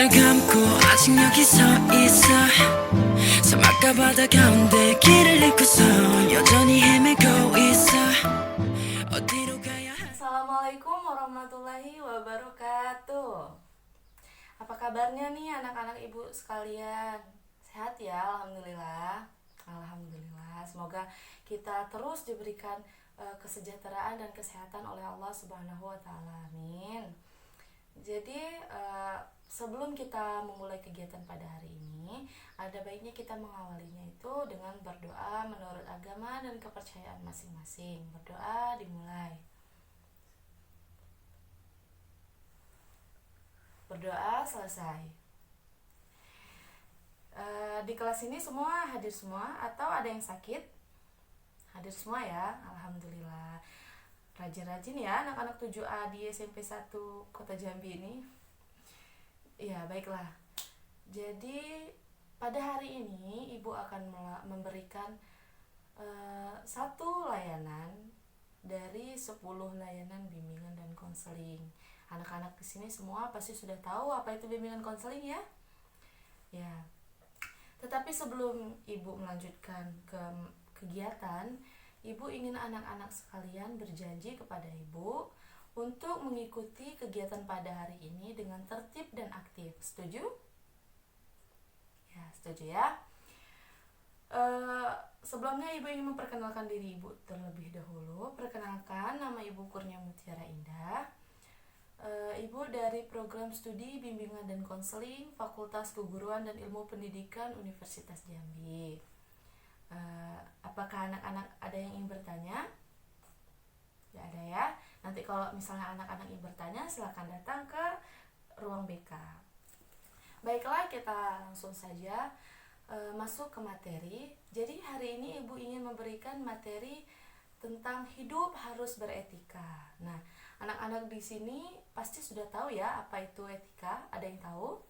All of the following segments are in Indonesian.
눈을 감고 아직 여기 서 있어 사막과 바다 가운데 길을 잃고서 여전히 헤매고 있어 어디로 가야 Assalamualaikum warahmatullahi wabarakatuh. Apa kabarnya nih anak-anak ibu sekalian? Sehat ya, alhamdulillah. Alhamdulillah. Semoga kita terus diberikan kesejahteraan dan kesehatan oleh Allah Subhanahu wa taala. Amin. Jadi sebelum kita memulai kegiatan pada hari ini, ada baiknya kita mengawalinya itu dengan berdoa menurut agama dan kepercayaan masing-masing. Berdoa dimulai. Berdoa selesai. Di kelas ini semua hadir semua atau ada yang sakit? Hadir semua ya, alhamdulillah. Rajin-rajin ya anak-anak 7A di SMP 1 Kota Jambi ini. Ya, baiklah. Jadi pada hari ini Ibu akan memberikan satu layanan dari 10 layanan bimbingan dan konseling. Anak-anak di sini semua pasti sudah tahu apa itu bimbingan konseling ya? Ya. Tetapi sebelum Ibu melanjutkan ke kegiatan, Ibu ingin anak-anak sekalian berjanji kepada Ibu untuk mengikuti kegiatan pada hari ini dengan tertib dan aktif. Setuju? Ya, setuju ya. Sebelumnya Ibu ingin memperkenalkan diri Ibu terlebih dahulu. Perkenalkan, nama Ibu Kurnia Mutiara Indah. Ibu dari program studi bimbingan dan konseling Fakultas Keguruan dan Ilmu Pendidikan Universitas Jambi. Apakah anak-anak ada yang ingin bertanya? Ya ada ya. Nanti kalau misalnya anak-anak ingin bertanya, silakan datang ke ruang BK. Baiklah, kita langsung saja masuk ke materi. Jadi hari ini Ibu ingin memberikan materi tentang hidup harus beretika. Nah, anak-anak di sini pasti sudah tahu ya apa itu etika. Ada yang tahu?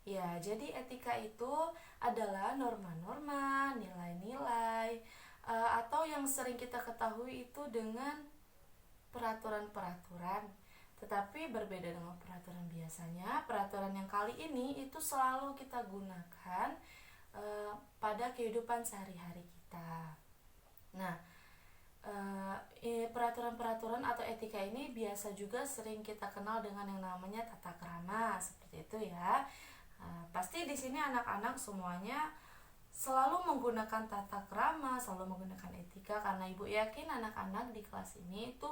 Ya, jadi etika itu adalah norma-norma, nilai-nilai, atau yang sering kita ketahui itu dengan peraturan-peraturan. Tetapi berbeda dengan peraturan biasanya, peraturan yang kali ini itu selalu kita gunakan pada kehidupan sehari-hari kita. Nah, peraturan-peraturan atau etika ini biasa juga sering kita kenal dengan yang namanya tata krama, seperti itu ya. Pasti di sini anak-anak semuanya selalu menggunakan tata krama, selalu menggunakan etika, karena Ibu yakin anak-anak di kelas ini itu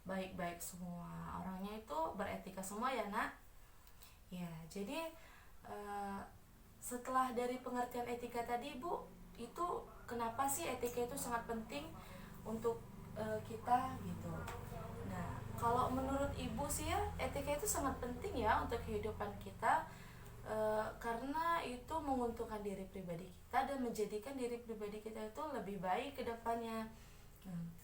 baik-baik semua, orangnya itu beretika semua ya nak. Ya, jadi setelah dari pengertian etika tadi Ibu, itu kenapa sih etika itu sangat penting untuk kita gitu. Nah, kalau menurut Ibu sih ya, etika itu sangat penting ya untuk kehidupan kita. Karena itu menguntungkan diri pribadi kita dan menjadikan diri pribadi kita itu lebih baik ke depannya.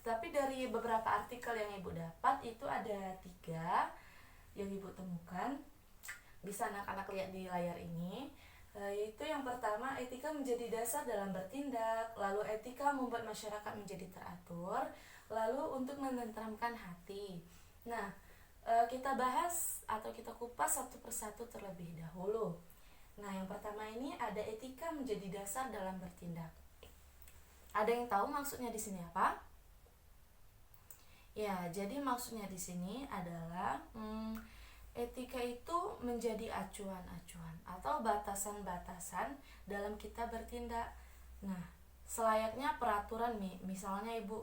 Tapi dari beberapa artikel yang Ibu dapat itu ada 3 yang Ibu temukan. Bisa anak-anak lihat di layar ini. Yaitu yang pertama, etika menjadi dasar dalam bertindak. Lalu etika membuat masyarakat menjadi teratur. Lalu untuk menenteramkan hati. Nah, kita bahas atau kita kupas satu persatu terlebih dahulu. Nah, yang pertama ini ada etika menjadi dasar dalam bertindak. Ada yang tahu maksudnya di sini apa? Ya, jadi maksudnya di sini adalah etika itu menjadi acuan-acuan atau batasan-batasan dalam kita bertindak. Nah, selayaknya peraturan nih, misalnya Ibu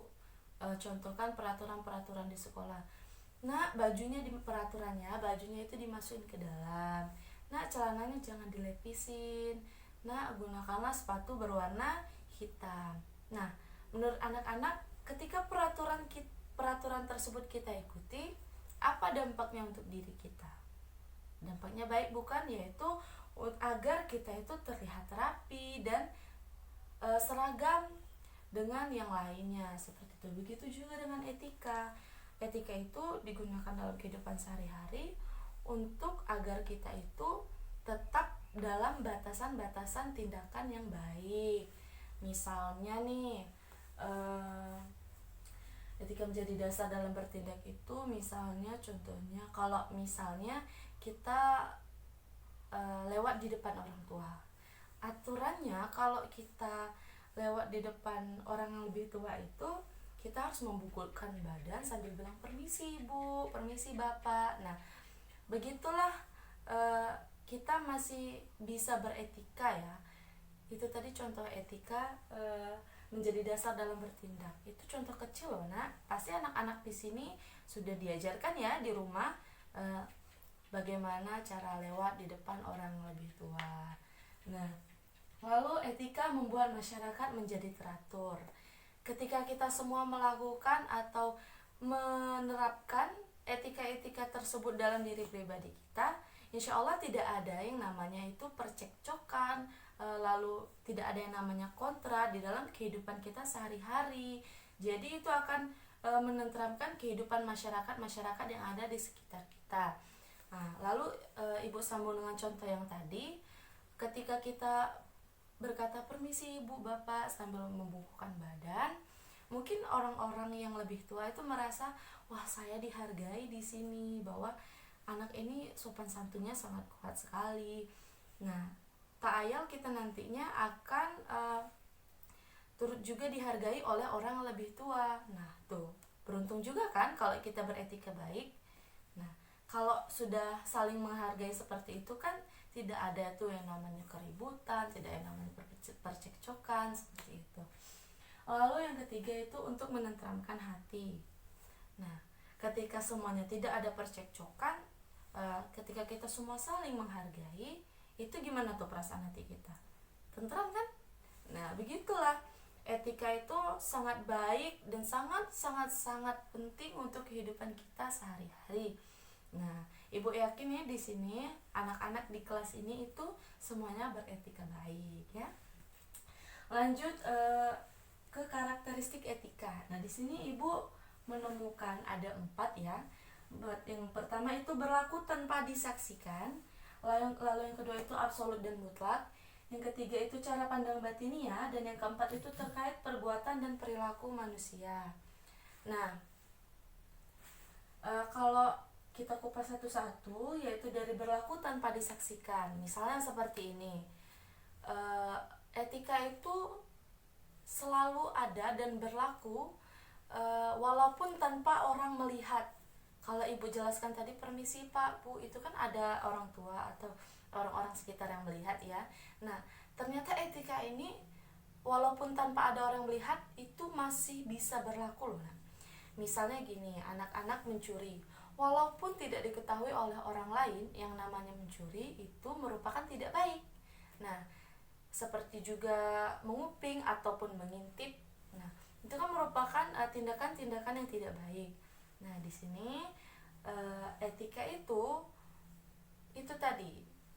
contohkan peraturan-peraturan di sekolah. Nah, bajunya di peraturannya, bajunya itu dimasukin ke dalam. Nah, celananya jangan dilepisin. Nah, gunakanlah sepatu berwarna hitam. Nah, menurut anak-anak, ketika peraturan tersebut kita ikuti, apa dampaknya untuk diri kita? Dampaknya baik bukan? Yaitu agar kita itu terlihat rapi dan seragam dengan yang lainnya, seperti itu. Begitu juga dengan etika. Etika itu digunakan dalam kehidupan sehari-hari untuk agar kita itu tetap dalam batasan-batasan tindakan yang baik. Misalnya nih, etika menjadi dasar dalam bertindak itu misalnya contohnya kalau misalnya kita lewat di depan orang tua. Aturannya kalau kita lewat di depan orang yang lebih tua itu, kita harus membungkukkan badan sambil bilang permisi bu, permisi bapak. Nah begitulah kita masih bisa beretika ya. Itu tadi contoh etika menjadi dasar dalam bertindak. Itu contoh kecil loh nak. Pasti anak-anak di sini sudah diajarkan ya di rumah bagaimana cara lewat di depan orang lebih tua. Nah, lalu etika membuat masyarakat menjadi teratur. Ketika kita semua melakukan atau menerapkan etika-etika tersebut dalam diri pribadi kita, insya Allah tidak ada yang namanya itu percekcokan, lalu tidak ada yang namanya kontra di dalam kehidupan kita sehari-hari. Jadi itu akan menenteramkan kehidupan masyarakat yang ada di sekitar kita. Nah, lalu Ibu sambung dengan contoh yang tadi, ketika kita berkata permisi ibu bapak sambil membungkukkan badan, mungkin orang-orang yang lebih tua itu merasa, wah saya dihargai di sini, bahwa anak ini sopan santunnya sangat kuat sekali. Nah, tak ayal kita nantinya akan turut juga dihargai oleh orang yang lebih tua. Nah tuh, beruntung juga kan kalau kita beretika baik. Nah, kalau sudah saling menghargai seperti itu kan tidak ada tuh yang namanya keributan, tidak ada yang namanya percekcokan seperti itu. Lalu yang ketiga itu untuk menenteramkan hati. Nah, ketika semuanya tidak ada percekcokan, ketika kita semua saling menghargai, itu gimana tuh perasaan hati kita? Tentram kan? Nah, begitulah. Etika itu sangat baik dan sangat penting untuk kehidupan kita sehari-hari. Nah, Ibu yakin ya di sini anak-anak di kelas ini itu semuanya beretika baik ya. Lanjut ke karakteristik etika. Nah, di sini Ibu menemukan ada 4 ya. Yang pertama itu berlaku tanpa disaksikan. Lalu yang kedua itu absolut dan mutlak. Yang ketiga itu cara pandang batinia, dan yang keempat itu terkait perbuatan dan perilaku manusia. Nah, kalau kita kupas satu-satu, yaitu dari berlaku tanpa disaksikan. Misalnya seperti ini, etika itu selalu ada dan berlaku walaupun tanpa orang melihat. Kalau Ibu jelaskan tadi permisi Pak, Bu, itu kan ada orang tua atau orang-orang sekitar yang melihat ya. Nah, ternyata etika ini walaupun tanpa ada orang melihat itu masih bisa berlaku loh. Misalnya gini, anak-anak mencuri, walaupun tidak diketahui oleh orang lain, yang namanya mencuri itu merupakan tidak baik. Nah, seperti juga menguping ataupun mengintip. Nah, itu kan merupakan tindakan-tindakan yang tidak baik. Nah, di sini etika itu tadi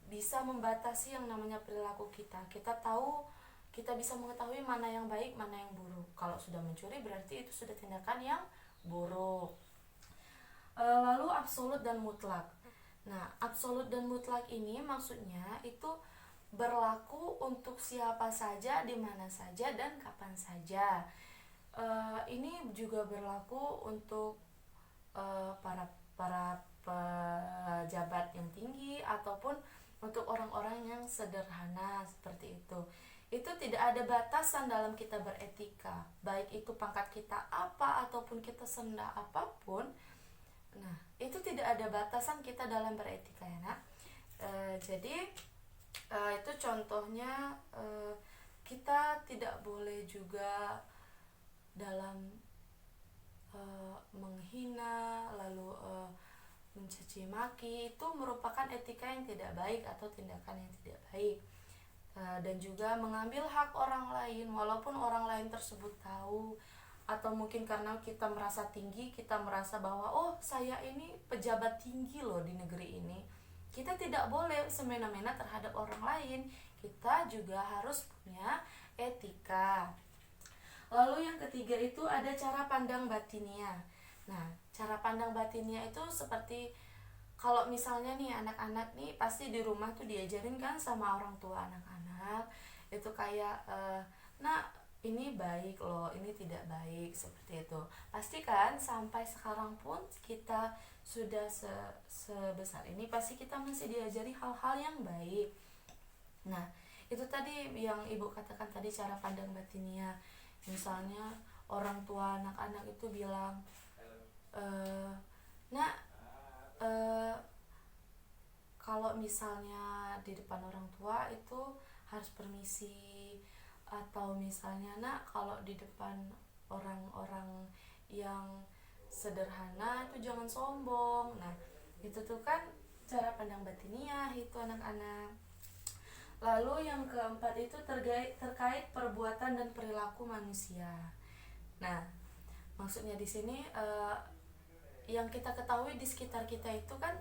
bisa membatasi yang namanya perilaku kita. Kita tahu, kita bisa mengetahui mana yang baik, mana yang buruk. Kalau sudah mencuri berarti itu sudah tindakan yang buruk. Lalu absolut dan mutlak. Nah, absolut dan mutlak ini maksudnya itu berlaku untuk siapa saja, di mana saja, dan kapan saja. Ini juga berlaku untuk para pejabat yang tinggi ataupun untuk orang-orang yang sederhana seperti itu. Itu tidak ada batasan dalam kita beretika, baik itu pangkat kita apa ataupun kita sendah apapun. Nah, itu tidak ada batasan kita dalam beretika ya nak. Jadi itu contohnya, kita tidak boleh juga dalam menghina, lalu mencaci maki, itu merupakan etika yang tidak baik atau tindakan yang tidak baik. Dan juga mengambil hak orang lain walaupun orang lain tersebut tahu, atau mungkin karena kita merasa tinggi, kita merasa bahwa oh saya ini pejabat tinggi loh di negeri ini. Kita tidak boleh semena-mena terhadap orang lain. Kita juga harus punya etika. Lalu yang ketiga itu ada cara pandang batinia. Nah, cara pandang batinia itu seperti kalau misalnya nih anak-anak nih pasti di rumah tuh diajarin kan sama orang tua anak-anak. Itu kayak, nah ini baik loh, ini tidak baik, seperti itu. Pastikan sampai sekarang pun kita sudah sebesar ini, pasti kita masih diajari hal-hal yang baik. Nah, itu tadi yang ibu katakan tadi, cara pandang batinia. Misalnya orang tua anak-anak itu bilang, nak, kalau misalnya di depan orang tua itu harus permisi, atau misalnya nak, kalau di depan orang-orang yang sederhana itu jangan sombong. Nah, itu tuh kan cara pandang batiniah itu anak-anak. Lalu yang keempat itu terkait perbuatan dan perilaku manusia. Nah, maksudnya di sini yang kita ketahui di sekitar kita itu kan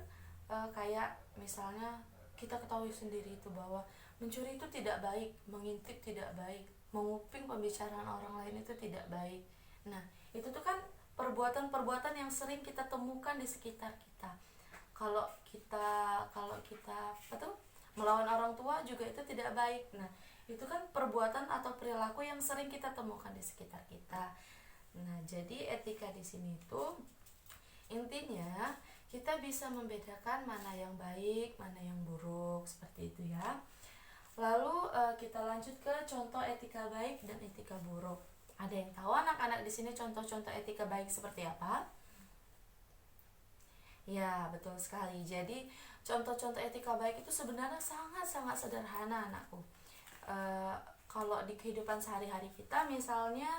kayak misalnya kita ketahui sendiri itu bahwa mencuri itu tidak baik, mengintip tidak baik, menguping pembicaraan orang lain itu tidak baik. Nah, itu tuh kan perbuatan-perbuatan yang sering kita temukan di sekitar kita. Kalau kita apa tuh, melawan orang tua juga itu tidak baik. Nah, itu kan perbuatan atau perilaku yang sering kita temukan di sekitar kita. Nah, jadi etika di sini tuh intinya kita bisa membedakan mana yang baik, mana yang buruk, seperti itu ya. Lalu kita lanjut ke contoh etika baik dan etika buruk. Ada yang tahu anak-anak di sini contoh-contoh etika baik seperti apa? Ya, betul sekali. Jadi contoh-contoh etika baik itu sebenarnya sangat-sangat sederhana, anakku. Kalau di kehidupan sehari-hari kita, misalnya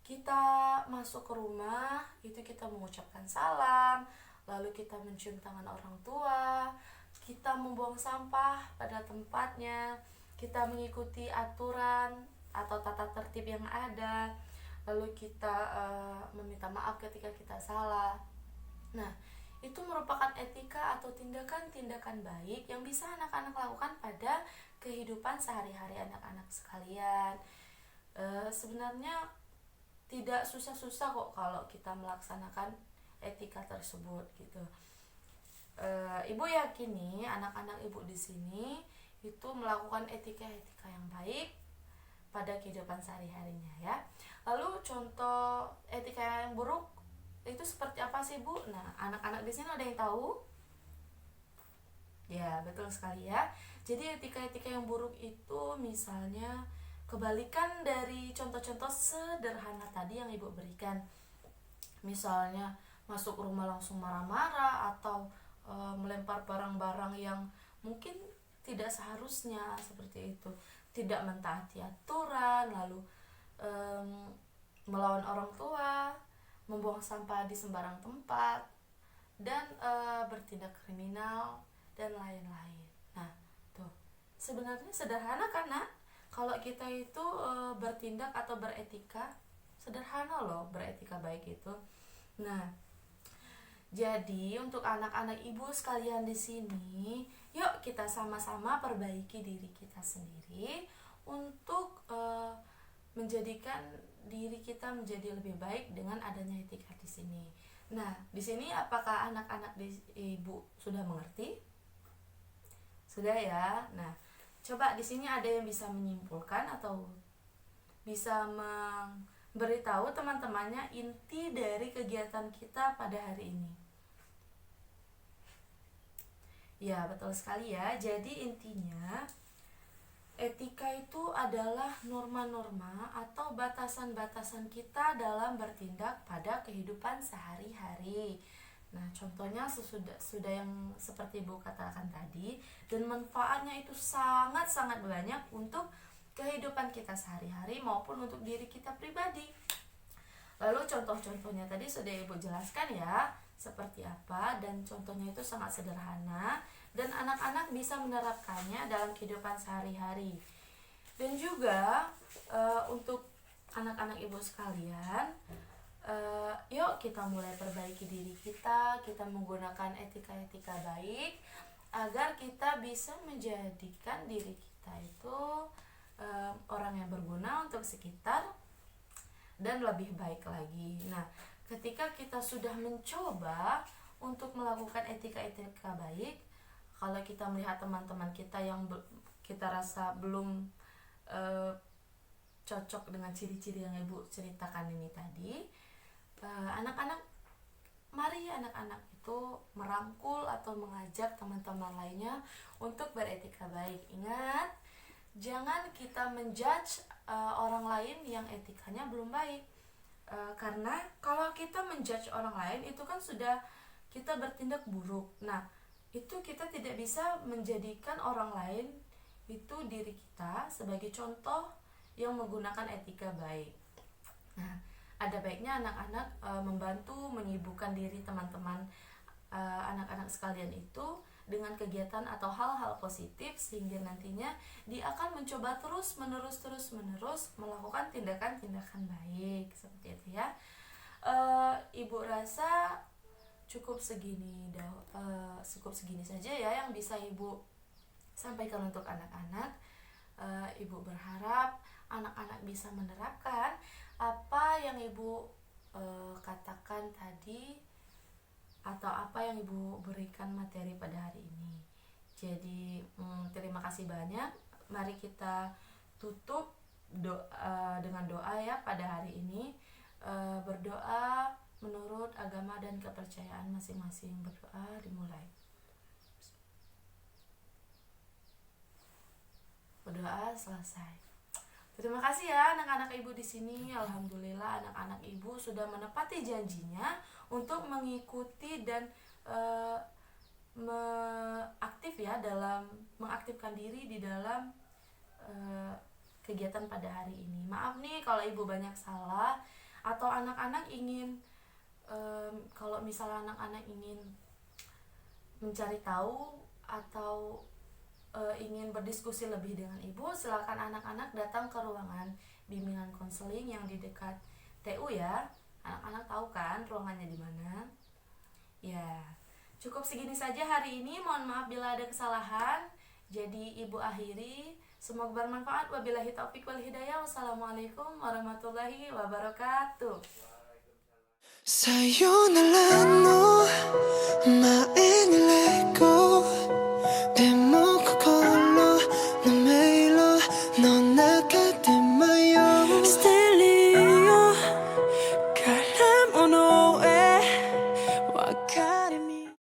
kita masuk ke rumah, itu kita mengucapkan salam, lalu kita mencium tangan orang tua, kita membuang sampah pada tempatnya, kita mengikuti aturan atau tata tertib yang ada, lalu kita meminta maaf ketika kita salah. Nah, itu merupakan etika atau tindakan-tindakan baik yang bisa anak-anak lakukan pada kehidupan sehari-hari anak-anak sekalian. Sebenarnya tidak susah-susah kok kalau kita melaksanakan etika tersebut gitu. Ibu yakin nih anak-anak ibu di sini itu melakukan etika-etika yang baik pada kehidupan sehari-harinya ya. Lalu contoh etika yang buruk itu seperti apa sih Bu? Nah, anak-anak di sini ada yang tahu? Ya, betul sekali ya. Jadi etika-etika yang buruk itu misalnya kebalikan dari contoh-contoh sederhana tadi yang ibu berikan. Misalnya masuk rumah langsung marah-marah, atau melempar barang-barang yang mungkin tidak seharusnya, seperti itu. Tidak mentaati aturan, lalu melawan orang tua, membuang sampah di sembarang tempat, dan bertindak kriminal dan lain-lain. Nah, tuh sebenarnya sederhana kan, Nak? Kalau kita itu bertindak atau beretika, sederhana loh beretika baik itu. Nah, jadi untuk anak-anak ibu sekalian di sini, yuk kita sama-sama perbaiki diri kita sendiri untuk menjadikan diri kita menjadi lebih baik dengan adanya etika di sini. Nah, di sini apakah anak-anak ibu sudah mengerti? Sudah ya. Nah, coba di sini ada yang bisa menyimpulkan atau bisa memberitahu teman-temannya inti dari kegiatan kita pada hari ini. Ya, betul sekali ya. Jadi intinya etika itu adalah norma-norma atau batasan-batasan kita dalam bertindak pada kehidupan sehari-hari. Nah, contohnya sudah yang seperti Ibu katakan tadi, dan manfaatnya itu sangat-sangat banyak untuk kehidupan kita sehari-hari maupun untuk diri kita pribadi. Lalu contoh-contohnya tadi sudah Ibu jelaskan ya, seperti apa, dan contohnya itu sangat sederhana dan anak-anak bisa menerapkannya dalam kehidupan sehari-hari. Dan juga untuk anak-anak ibu sekalian, yuk kita mulai perbaiki diri kita menggunakan etika-etika baik agar kita bisa menjadikan diri kita itu orang yang berguna untuk sekitar dan lebih baik lagi. Nah, ketika kita sudah mencoba untuk melakukan etika-etika baik, kalau kita melihat teman-teman kita yang kita rasa belum cocok dengan ciri-ciri yang ibu ceritakan ini tadi, anak-anak, mari anak-anak itu merangkul atau mengajak teman-teman lainnya untuk beretika baik. Ingat, jangan kita menjudge orang lain yang etikanya belum baik. Karena kalau kita menjudge orang lain itu kan sudah kita bertindak buruk. Nah, itu kita tidak bisa menjadikan orang lain itu diri kita sebagai contoh yang menggunakan etika baik. Nah, ada baiknya anak-anak membantu menyibukkan diri teman-teman anak-anak sekalian itu dengan kegiatan atau hal-hal positif, sehingga nantinya dia akan mencoba terus menerus melakukan tindakan-tindakan baik seperti itu ya. Ibu rasa cukup segini saja ya yang bisa ibu sampaikan untuk anak-anak. Ibu berharap anak-anak bisa menerapkan apa yang ibu katakan tadi atau apa yang ibu berikan materi pada hari ini. Jadi terima kasih banyak. Mari kita tutup dengan doa ya pada hari ini. Berdoa menurut agama dan kepercayaan masing-masing. Berdoa dimulai. Berdoa selesai. Terima kasih ya anak-anak ibu di sini. Alhamdulillah anak-anak ibu sudah menepati janjinya untuk mengikuti dan mengaktifkan diri di dalam kegiatan pada hari ini. Maaf nih kalau ibu banyak salah, atau anak-anak ingin kalau misalnya anak-anak ingin mencari tahu atau ingin berdiskusi lebih dengan ibu, silakan anak-anak datang ke ruangan bimbingan konseling yang di dekat TU ya. Anak-anak tahu kan ruangannya di mana? Ya, cukup segini saja hari ini. Mohon maaf bila ada kesalahan. Jadi ibu akhiri. Semoga bermanfaat. Wabillahi taufiq wal hidayah. Wassalamualaikum warahmatullahi wabarakatuh. Sayonara no